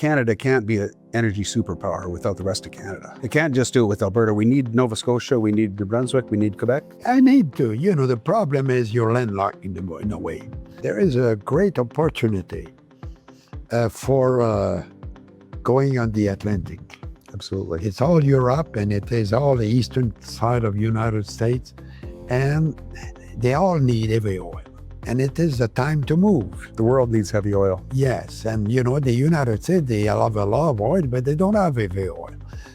Canada can't be an energy superpower without the rest of Canada. It can't just do it with Alberta. We need Nova Scotia, we need New Brunswick, we need Quebec. I need to. The problem is you're landlocked in a way. There is a great opportunity for going on the Atlantic. Absolutely. It's all Europe and it is all the eastern side of the United States, and they all need heavy oil. And it is the time to move. The world needs heavy oil. Yes, and the United States, they have a lot of oil, but they don't have heavy oil.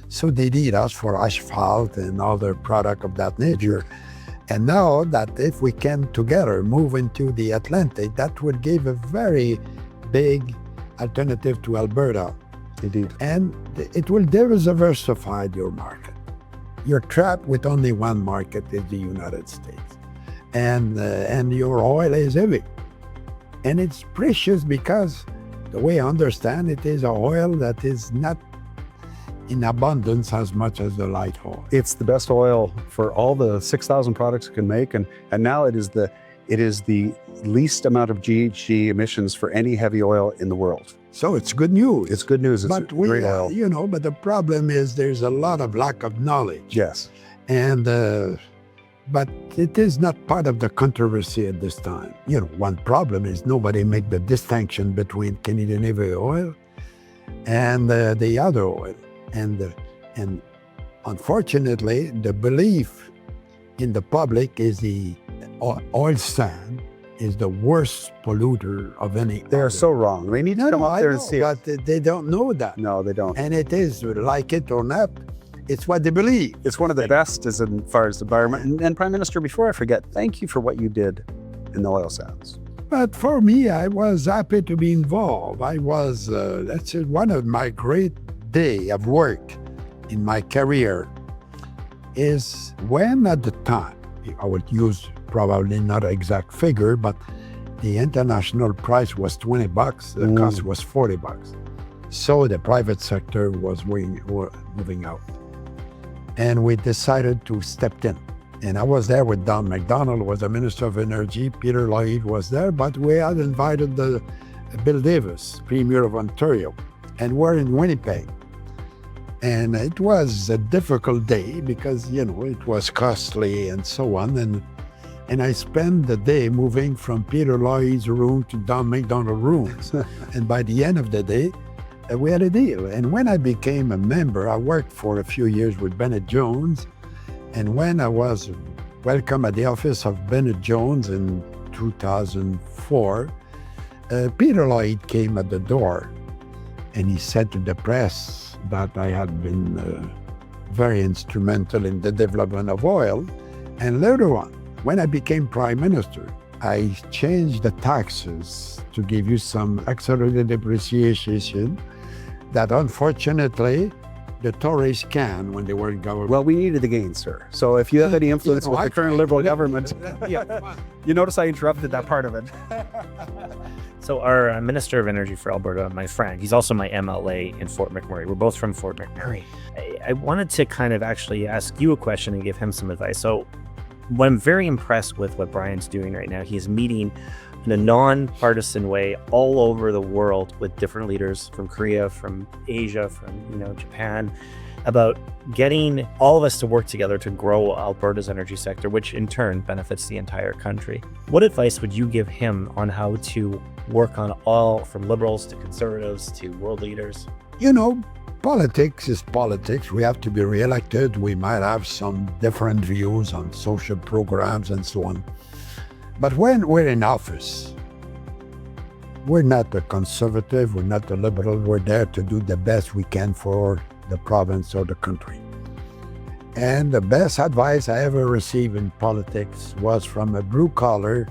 So they need us for asphalt and other product of that nature. And now that if we can together move into the Atlantic, that would give a very big alternative to Alberta. Indeed. And it will diversify your market. You're trapped with only one market in the United States. And your oil is heavy. And it's precious because the way I understand it is an oil that is not in abundance as much as the light oil. It's the best oil for all the 6,000 products it can make. And now it is the least amount of GHG emissions for any heavy oil in the world. So it's good news. It's good news. It's great oil. But the problem is there's a lot of lack of knowledge. Yes. And but it is not part of the controversy at this time. One problem is nobody make the distinction between Canadian heavy oil and the other oil. And unfortunately, the belief in the public is the oil sand is the worst polluter of any. They're so wrong. They need to come up there and see it. But they don't know that. No, they don't. And it is, like it or not, it's what they believe. It's one of the best as far as the environment. And Prime Minister, before I forget, thank you for what you did in the oil sands. But for me, I was happy to be involved. That's one of my great day of work in my career is when at the time, I would use probably not an exact figure, but the international price was $20, the cost was $40. So the private sector was moving out. And we decided to step in. And I was there with Don McDonald, was the Minister of Energy. Peter Lloyd was there, but we had invited Bill Davis, Premier of Ontario, and we're in Winnipeg. And it was a difficult day because, it was costly and so on. And I spent the day moving from Peter Lloyd's room to Don McDonald's rooms. And by the end of the day, we had a deal. And when I became a member, I worked for a few years with Bennett Jones. And when I was welcome at the office of Bennett Jones in 2004, Peter Lloyd came at the door and he said to the press that I had been very instrumental in the development of oil. And later on, when I became Prime Minister, I changed the taxes to give you some accelerated depreciation that unfortunately the Tories can when they were in government. Well, we needed the gains, sir. So if you have any influence with the current Liberal government, you notice I interrupted that part of it. So our Minister of Energy for Alberta, my friend, he's also my MLA in Fort McMurray. We're both from Fort McMurray. I wanted to kind of actually ask you a question and give him some advice. So I'm very impressed with what Brian's doing right now. He's meeting in a non-partisan way all over the world with different leaders from Korea, from Asia, from Japan, about getting all of us to work together to grow Alberta's energy sector, which in turn benefits the entire country. What advice would you give him on how to work on all, from liberals to conservatives to world leaders? Politics is politics. We have to be re-elected. We might have some different views on social programs and so on. But when we're in office, we're not a conservative, we're not a liberal. We're there to do the best we can for the province or the country. And the best advice I ever received in politics was from a blue collar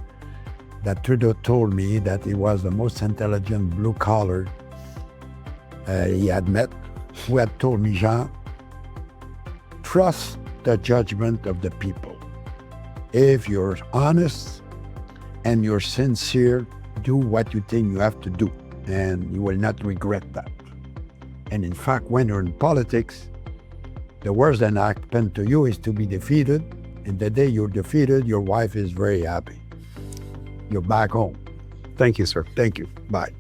that Trudeau told me that he was the most intelligent blue collar he had met, who had told me, Jean, trust the judgment of the people. If you're honest and you're sincere, do what you think you have to do, and you will not regret that. And in fact, when you're in politics, the worst that happened to you is to be defeated, and the day you're defeated, your wife is very happy. You're back home. Thank you, sir. Thank you. Bye.